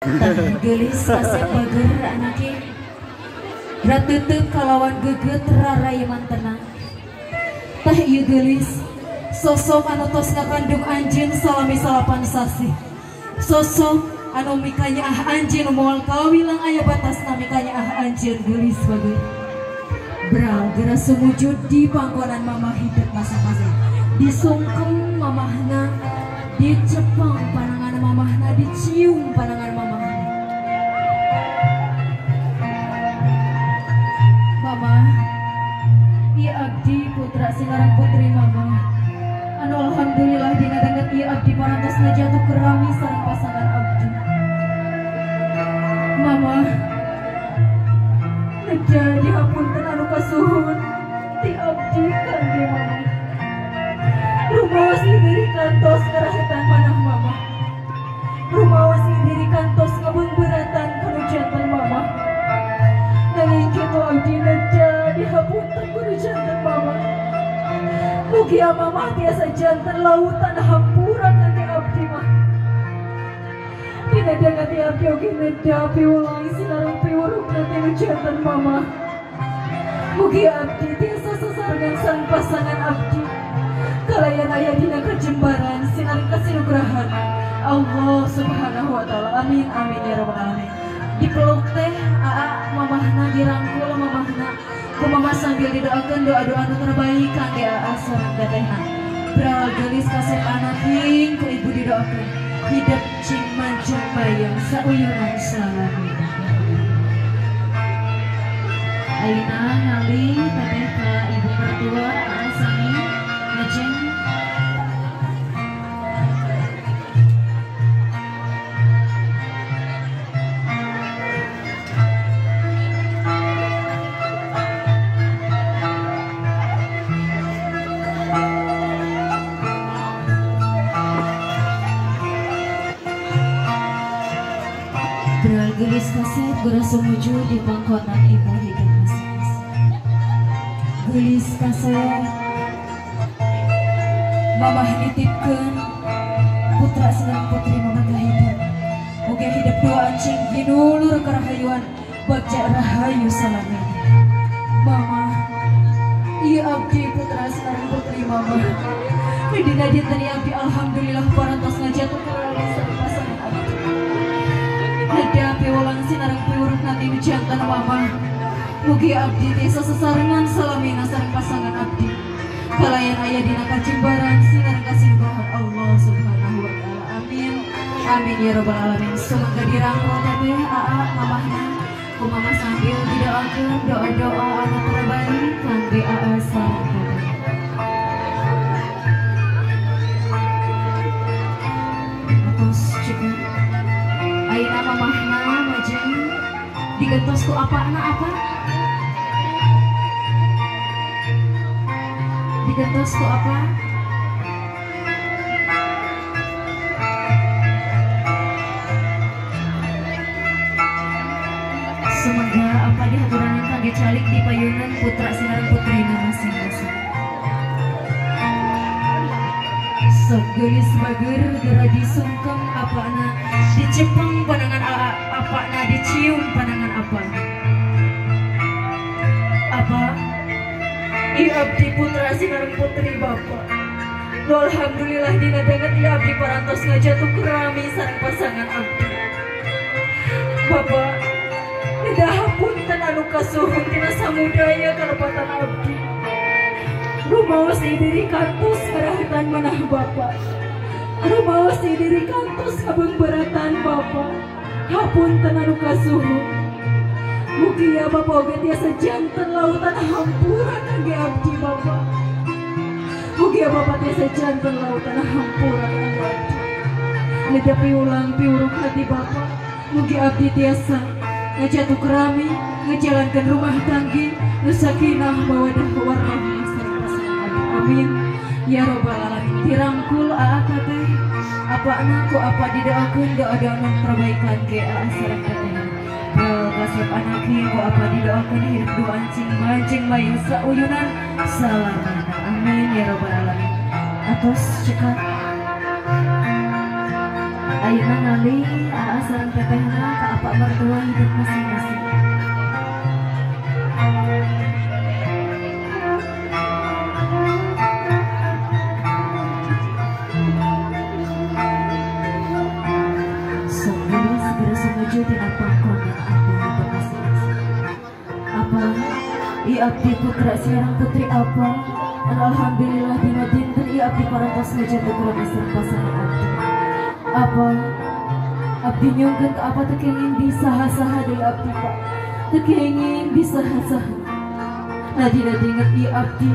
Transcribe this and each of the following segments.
Tah gelis kasep bager anake rateuteuk kalawan geget rarayeman tenang. Tah ieu gelis sosok anu tos ngakandung anjeun salami salapan sasi. Sosok anu mikanya anjeun moal kawilang aya batasna mikanya anjeun gelis bager. Bral geura sumujud di panggonan mamah hidup masing-masing. Disungkem mamahna, dicepeng panangan mamahna, dicium panangan mamahna. Mama, ieu abdi putra singarang putri mama. Anu alhamdulillah dina denget ieu abdi parantosna jatuh ke rami sareng pasangan abdi. Mama, neda dihapunten anu kasuhun ti abdi kangge mama. Rumaos diri kantos ngarahetan manah mama. Rumaos diri kantos ngabeungbeuratan kanu janten mama. Nanging kitu abdi neda dihapunten kudu janten mama. Mugi mama tiasa janten lautan hampura kangge abdi mah. Dina denget ti abdi oge neda piulang sinareng piwuruk nanti nu janten mama. Mugi abdi tiasa sasarengan sang pasangan abdi. Kalayan aya dina kajembaran sinareng kasinugrahan Allah Subhanahu wa taala. Amin amin ya rabbal alamin. Dipeluk teh aa mamahna dirangkul mamahna. Ku mama sambil didoakeun doa-doa anu terbaik kangge aa sareng tetehna. Bral gelis kasep anaking ku ibu didoakeun. Hidup cing manjung bayang sauyunan salami. Ayeuna ngali teteh ka ibu mertua aa sami ngajeng. Beral gelis kasep geura sumuju di pangkonan ibu hidup masing-masing. Gelis kasep mamah nitipkeun putra sareng putri mamah hidup. Muga hidup dua ancing binulur karahayuan bagja rahayu salami. Mama, ieu abdi putra sareng putri mamah. Dina dinten abdi alhamdulillah parantos ngajatuh ka sareng pasangan abdi. Neda piwulang sinareng piwuruk nanti nu janten mamah. Mugi abdi tiasa sasarengan salamina sareng pasangan abdi. Kalayan aya dina kajembaran sinareng kasinugrahan Allah Subhanahu wa taala. Amin. Amin ya rabbal alamin. Sumangga dirangkul teteh aa mamahna. Ku mama sambil didoakeun doa-doa anu terbaik kangge aa sareng teteh. Atos juga ayeuna mamahna majeng digentos ku apana apa? Digentos ku apa? Semoga apa dihaturan kangge calik di payunan putra sinareng putrina masing-masing. Sok gelis bager geura disungkem apana, dicepeng panangan apana, dicium panangan apana. Apa? Ieu abdi putra sinareng putri bapa. Nu alhamdulillah dina denget ieu abdi parantos ngajatuh ke rami sareng pasangan abdi. Bapak, neda hapunten anu kasuhun tina samudaya kalepatan abdi. Rumaos diri kantos ngarahetan manah bapa. Rumaos diri kantos kabeungbeuratan bapa. Hapunten anu kasuhun. Mugi ya bapa oge tiasa janten lautan hampura kangge abdi bapa. Mugi ya bapa tiasa janten lautan hampura kangge abdi. Neda piulang piuruk hati bapa. Mugi abdi tiasa ngajatuh ke rami, ngejalankan rumah tanggi, nu sakinah mawadah warahmah sareng pasangan abdi. Amin ya robbal alamin. Dirangkul aa teteh apana ku apa didoakeun doa-doa anu perbaikan ke aa sareng teteh. Bel kasep anake ku apa didoakeun hidup dua ancing mancing mayu sauyunan salamana. Amin ya robbal alamin. Atos cekat ayeuna ngali aa sareng tetehna mertua hidup masing-masing. Sambil segera semuju tina pangkonan aku hidup masing-masing. Apa? I abdi putra siarang putri apa? Alhamdulillah dina dinten i abdi parantos ngajar beberapa sareng pasangan abdi. Apa? Abdi nyongkeun ka apa teu kenging disaha-saha deui abdi Pak. Teu kenging disaha-saha. Nadina diinget i abdi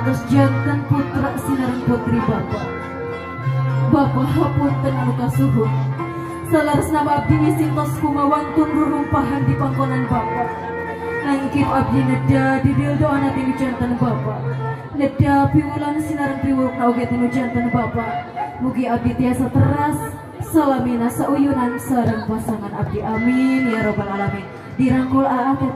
atas jantan putra sinareng putri Bapak. Bapak hapunten anu kasuhun. Salaresna abdi ngisintos kumawantun rurumpahan di pangkonan Bapak. Nangkip abdi neda didil doana tinu jantan Bapak. Neda piwulan sinareng piwulukna oge tinu jantan Bapak. Mugi abdi tiasa teras salamina sauyunan sareng pasangan abdi, amin ya robbal alamin. Dirangkul aatet.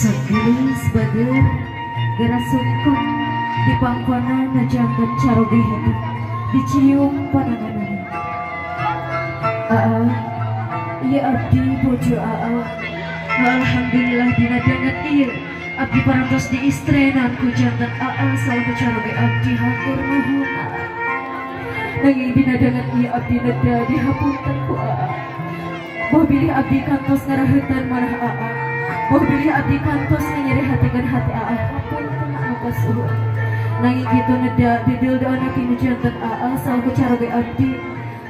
Segelis bager gara sungkem di pangkona najantan caroge hidup dicium pananganan. Iya abdi bojo alhamdulillah dina danget ieu abdi parantos diistrenan ku jantan salaku caroge abdi hatur nuhun. Nanging dina danget ieu abdi neda dihapunten ku boh bilih abdi kantos ngaraheutan marah boh bilih abdi kantos nyerehatekeun hati hapunten anu kasuhun. Nanging kitu neda didil doana tinu janten salaku caroge abdi.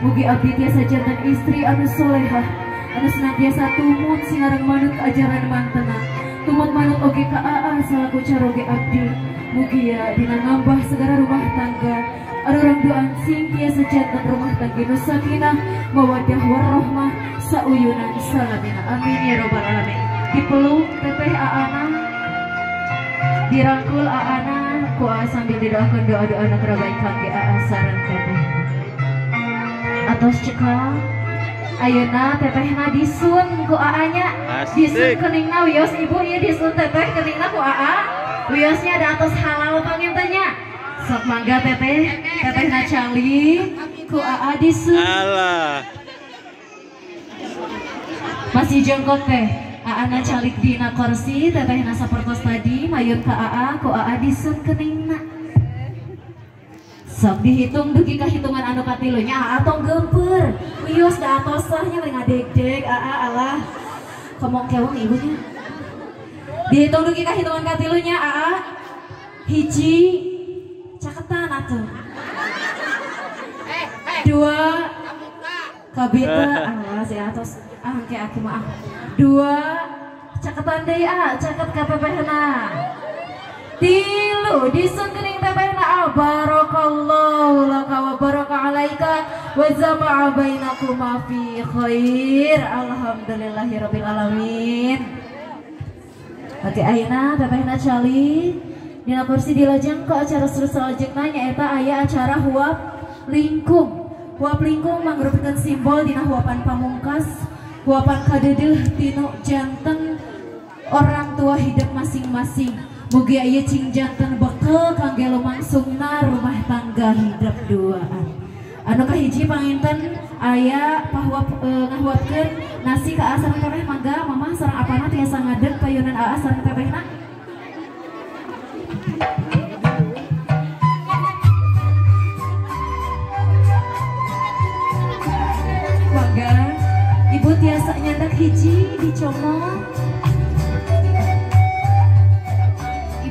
Mugi abdi tiasa jantan istri anu solehah, anu senantiasa tumut sinareng manut ajaran mantena, tumut manut oge ka salaku caroge abdi. Mugi ya dina ngambah segala rumah tangga arurang doan sing tiasa jantan rumah tangga nu sakinah mawaddah warahmah sauyunan salamina, amin ya robbal alamin. Dipeluk teteh aana, dirangkul aana ku sambil didoakeun doa-doa nu terbaik kangge sareng teteh. Atos cekal ayeuna tetehna disun ku aanya, disun keningna wios ibu ieu disun teteh keningna ku wiosnya ada atos halal pangintanya. Sok mangga tetehna cali ku disun. Alah. Masih jengkok teh. Aana calik dina kursi, tetehna sapertos tadi mayun ka ku disun keningna. Sok dihitung dugi kahitungan anu katilunya tong gempeur. Wios da atosahnya we ngadeg-deg alah. Komong keweng ibunya. Dihitung dugi kahitungan katilunya hiji caketan atuh. Dua kabita si atos angke aki mah. Dua caketan deui caket KPPH-na. Tilu disun kening tetehna barakallahu laka wa baraka alaika wa jama'a bainakuma fi khair. Alhamdulillahirabbil alamin. Oke ayeuna tetehna cali dina kursi dilajeng ke acara selanjutnya nyaeta aya acara huap lingkung. Huap lingkung mangrupikeun simbol dina huapan pamungkas, huapan kadeudeung tinu janten orang tua hidup masing-masing. Mugi aya cing janten bekel kangge lumangsungna rumah tangga hidup duaan. Anu kahiji panginten aya pahuap ngahuapkeun nasi ka sareng teteh mangga mamah sareng apana tiasa ngadeg payunan sareng tetehna. Mangga ibu tiasa nyandak hiji dicomot.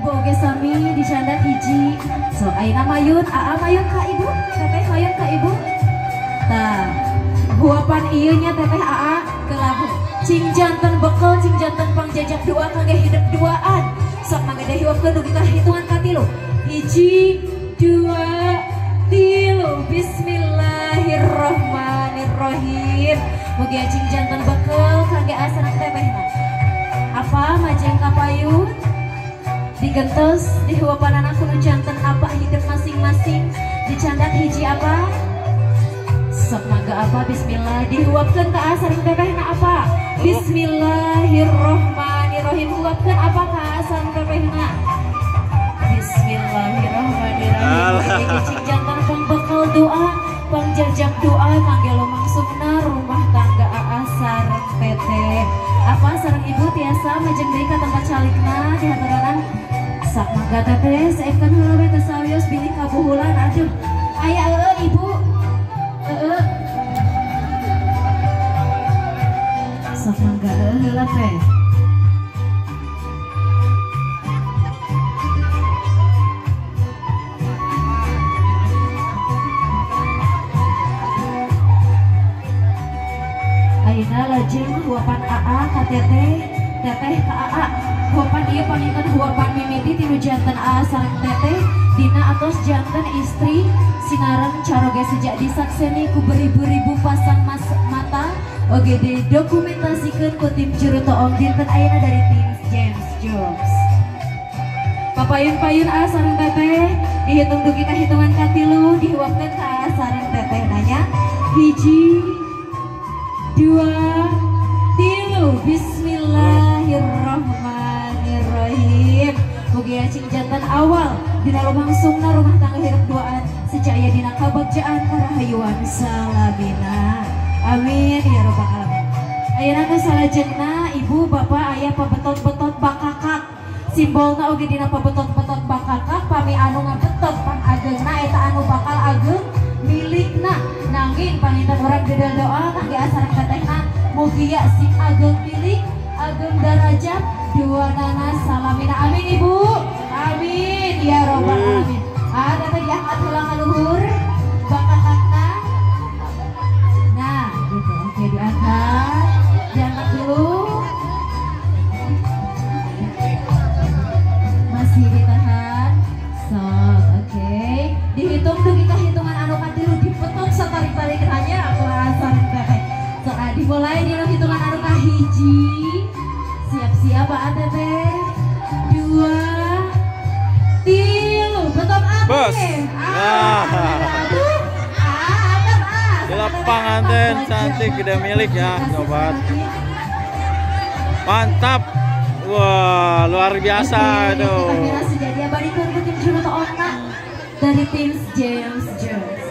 Ibu oge sami dicandak hiji. So ayeuna mayun mayun ka ibu, teteh mayun ka ibu. Tah, huapan ieu nya teteh ke labu. Cing janten bekel, cing janten pangjajak dua kangge hidup duaan. Sok mangga dihiwapkeun dugi kahitungan katilu. Hiji, dua, tilu. Bismillahirrahmanirrahim. Bismillahirrahmanirrahim. Mugi acing janten bekel kangge asana tetehna. Apa majeng kapayun digentos dihuapanana kudu janten apa hidup masing-masing dicandat hiji apa sok mangga apa bismillah dihuapkeun ka asareng tetehna apa Bismillahirrahmanirrahim huapkeun apa ka asareng tetehna Bismillahirrahmanirrahim cing janten pembekal doa pangjajak doa kangge lumangsungna rumah tangga asareng teteh apa sareng ibu tiasa majeng deui ka tempat calikna di hataran sak mangga teteh saekeun heula we teh sawios bilih kabuhulan aduh aya ibu sak mangga heula teh ayeuna lajeng huapan AA ka teteh ka AA huapan ieu panginten huapan mimiti tinu janten AA sareng teteh dina atos janten istri sinareng caroge sejak disakseni ku beribu-ribu pasang mata oge didokumentasikeun ku tim juru toong dinten ayeuna dari tim James Jobs papayun-payun AA sareng teteh dihitung dugi ka hitungan katilu dihuapkeun ka AA sareng teteh nanya hiji 2 3 Bismillahirrahmanirrahim mugi acing jantan awal dina lumangsungna rumah tangga hirup duaan secaya dina kabagjaan karahayuan salamina amin ya rabbal alamin ayeuna teh salajengna ibu bapak aya pabetot-betot bakakak simbolna oge dina pabetot-betot bakakak pami anu ngabetot pang ageungna eta anu bakal ageng milikna nanging panginten urang gedel doa kangge asareng tetehna mugi ya sing ageng milik ageng darajat dua nana salamina amin ibu amin ya robbal alamin teteh diangkat heula ka luhur bakakakna nah gitu oke diangkat dulu masih ditahan sok oke dihitung dugi ka hitungan anu katilu dipetot satarik-tarik hanya aku asareng teteh sok dimulai dina hitungan anu kahiji siap-siap Pak teteh 2 3 betot bos di lapangan ten cantik gede milik ya sobat mantap wah luar biasa tuh dari tim James Jones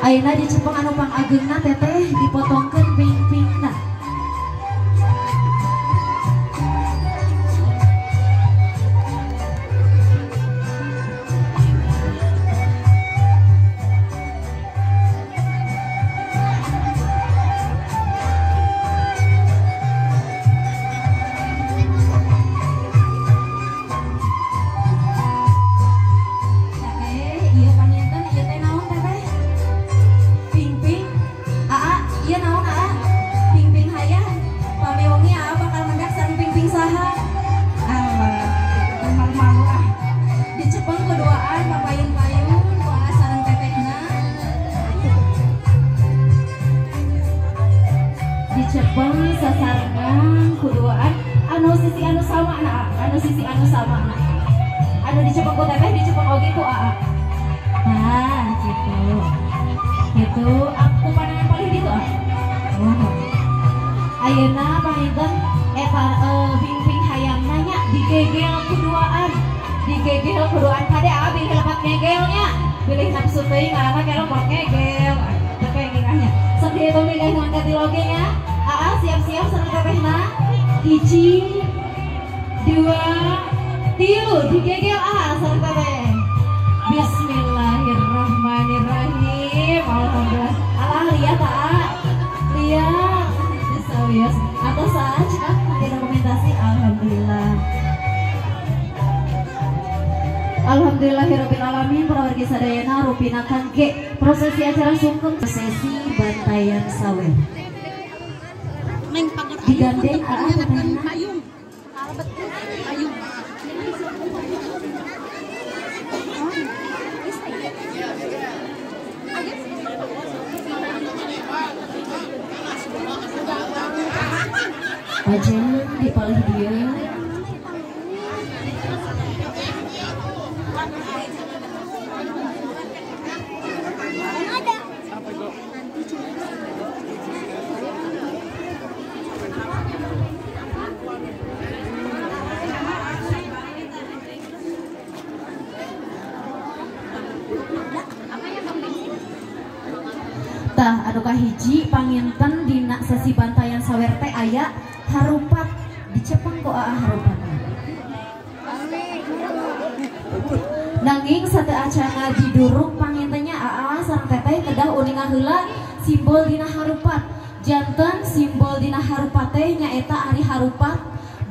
ayeuna di Cepeng anu pang ageungna teteh dipotongkeun ping-pingna Cepeng sasarengan kuduaan anu sisi anu sama nah anu sisi anu sama nah anu dicepeng ku teteh dicepeng oge ku AA nah gitu aku pandangan paling gitu ayeuna panginten eta ping-ping hayang nanya digegel kuduaan kade bilih lepat ngegelnya bilih nafsu teuing ngaranna kelo pot ngegel teh ngingahnya sok dihitung milih dengan katiloge nya AA siap-siap sareng tetehna hiji 2 3 digegel AA sareng teteh Bismillahirrahmanirrahim alhamdulillah Allah lihat AA lihat sawios atau saja di dokumentasi alhamdulillah alhamdulillahirabbil alamin para wargi sadayana rupina kangge prosesi acara sungkem prosesi bantayan sawer digandeng AA tetehna payung Aja dipalih dia. Tah anu kahiji panginten dina sesi bantayan sawer teh aya harupat dicepeng ku harupat. Nanging sate acana diduruk pangintennya sareng teteh kedah uningan heula simbol dina harupat. Janten simbol dina harupat teh nyaeta ari harupat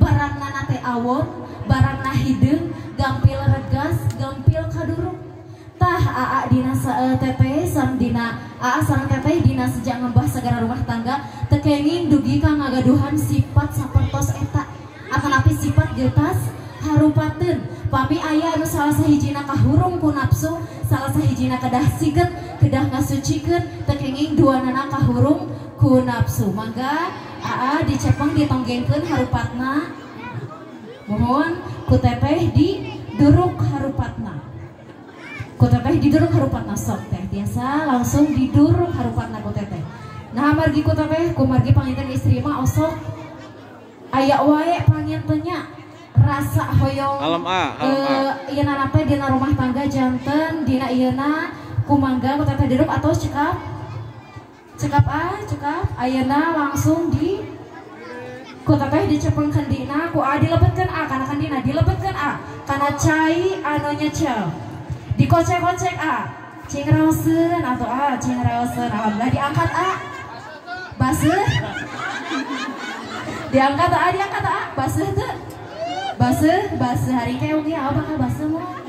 barangna teh awon, barangna hideung, gampil regas, gampil kaduruk. Tah dina teteh sareng dina sareng teteh dina sejak ngembah segara rumah tangga tekenging dugi ka ngagaduhan sifat sapertos eta atanapi sifat geutas harupateun pami aya anu salah sahijina kahurung ku nafsu, salah sahijina kedah siget kedah ngasucikeun tekenging duanana kahurung ku nafsu. Mangga dicepeng ditonggengkeun harupatna, mohon ku teteh diduruk harupatna. Ku teteh diduruk harupatna sok teh biasa langsung diduruk harupatna ku teteh. Nah margi ku teteh ku margi panginten istri mah osok aya wae pangintennya rasa hoyong ieuna teh dina rumah tangga janten dina ieuna ku mangga ku teteh diduruk atau cekap ayeuna langsung di ku teteh dicepengkeun dina ku dilebetkeun kana kan dina dilebetkeun kana cai anu nyecel. Dikocek-kocek cing raoseun atau cing raoseun alhamdulillah diangkat baseuh diangkat baseuh teu baseuh hari keong ya bakal baseuh mah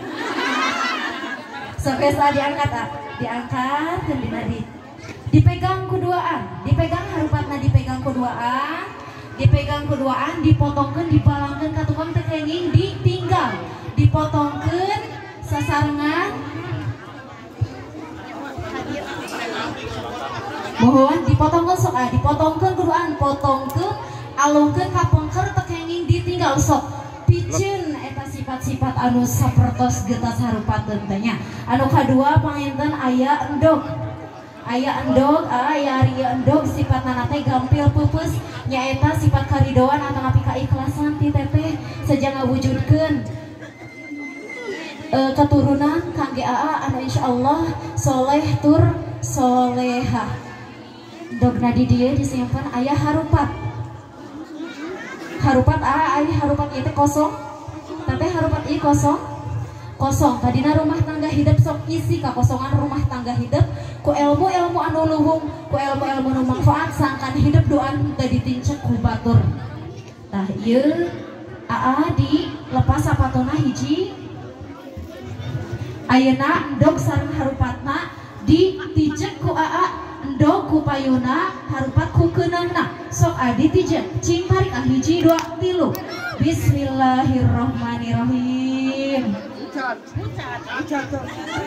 sok geus diangkat keun dina dipegang kuduaan, dipegang harupatna dipegang kuduaan dipotongkeun dipalangkeun ka tukang teh kenging ditinggal dipotongkeun sasarengan mohon dipotongkeun sok dipotongkeun kuduan potongkeun alungkeun ka pengker tekenging ditinggal sok piceun eta sifat-sifat anu sapertos geutas harupateun teh nya. Anu kadua panginten aya endog aya ari endog sifatna teh gampil peupeus nyaeta sifat karidoan atanapi kaikhlasan ti teteh saja ngawujudkeun keturunan kangge anu insyaallah soleh tur solehah. Dogna di dieu disimpen aya harupat aya harupat ieu teh kosong teteh harupat ieu kosong tadina rumah tangga hidup sok isi kakosongan rumah tangga hidup ku ilmu anu luhung ku ilmu nu manfaat sangkan hidup doan teu ditincek ku batur. Tah ieu di lepas sapatona hiji ayeuna endog sareng harupatna ditijek ku endog ku payuna harupat ku keunangna sok ditijek cing tarik hiji 2 3 bismillahirrahmanirrahim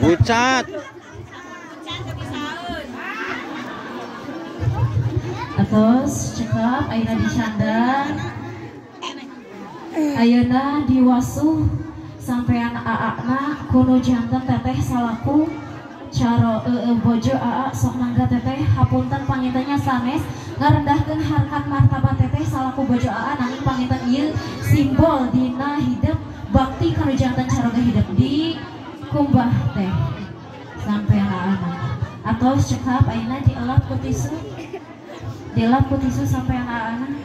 bucat atos cekap ayeuna dicandan ayeuna diwasuh sampean aakna kuno janten teteh salaku cara bojo sok mangga teteh hapunten pangintennya sanes ngarendahkeun harkat martabat teteh salaku bojo nanging panginten ieu simbol dina hidup bakti kana janten cara hidup di kumbah teh sampean aakna atau cekap ayeuna dielap ku tisu sampean aakna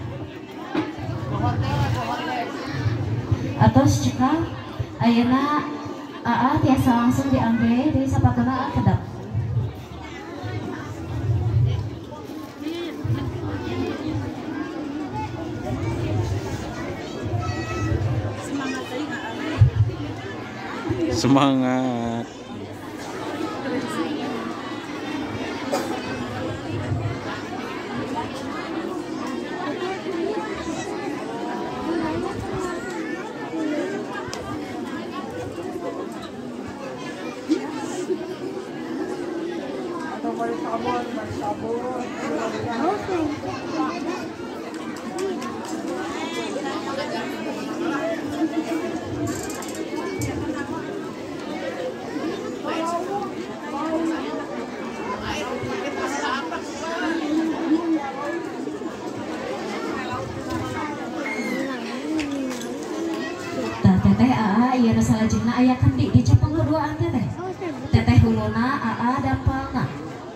atau cekap ayeuna tiasa langsung diambil dari sapatuna kedap. Semangat. Teteh aa iya nu salajengna aya kendi di cepeng duaan teteh. Teteh huluna aa dampalna.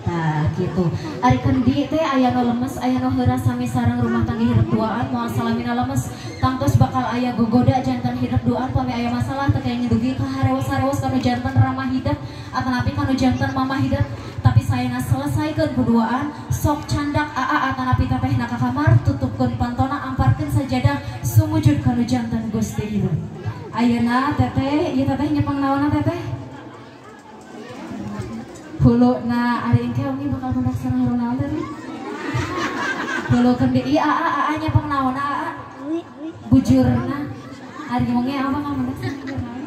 Tah gitu. Ari kendi teh aya nu lemes, aya nu heura sami sareng rumah tangga hirup duaan moal salamina lemes. Tangtos bakal aya gogoda jantan hirup duaan pami aya masalah teh kaya ngedugi ka harewas-harewas kanu jantan ramah hidup atanapi kanu jantan mamah hidup. Tapi sayana selesaikeun kuduaan sok candak aa atanapi tetehna ka kamar tutupkeun pantona amparkeun sajadah sumujud kanu jantan Gusti hirup. Ayeuna teteh, ieu teteh nyepeng naonna teteh? Huluna ari engke umi bakal mendak sareng naon teh? Hulukeun deui aa nyepeng naonna aa? Bujurna. Ari ngomongnya apa ka mendak sareng naon?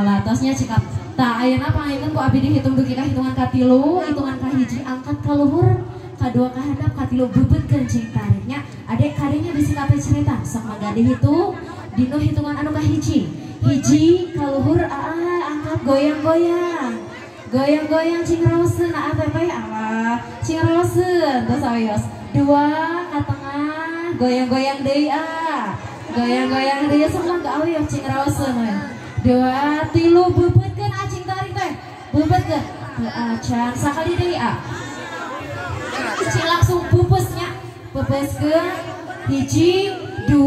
Lah tosnya cikap. Tah ayeuna pangayeukeun ku abdi dihitung dugi ka hitungan ka 3, hitungan ka 1 angkat ka luhur. Kadua ka handap katilu bebeutkeun cing tariknya adek kadinya bisi kape cerita sok mangga dihitung dinu hitungan anu ka 1 ka luhur angkat goyang-goyang cing raoseun teteh Allah cing raoseun terus aweos 2 ka tengah goyang-goyang deui goyang-goyang deui sok mangga aweos cing raoseun we 2 3 bebeutkeun cing tarik teh bebeutkeun can sakali deui cing langsung pupusnya pupuskeun 1 2 3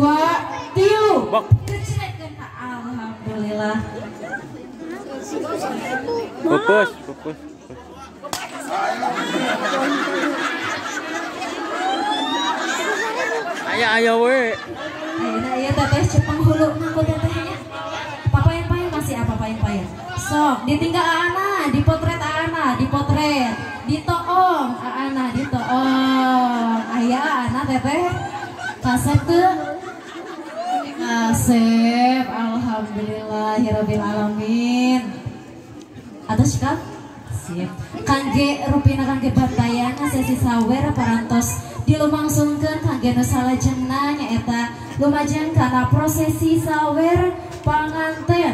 kecretkeun alhamdulillah pupus aya we ayeuna ieu teteh cepeng hulu nganggo tetehnya papayan-payan masih apa papayan-payan sok ditinggal aana dipotret aana dipotret ditoong aana ditoong aya aana teteh kasep teu kasep alhamdulillahirabbil alamin atos sikap sip kangge rupina kangge bantayana sesi sawer parantos dilumangsungkeun kangge nu salajengna nyaeta lumajeng kana prosesi sawer panganten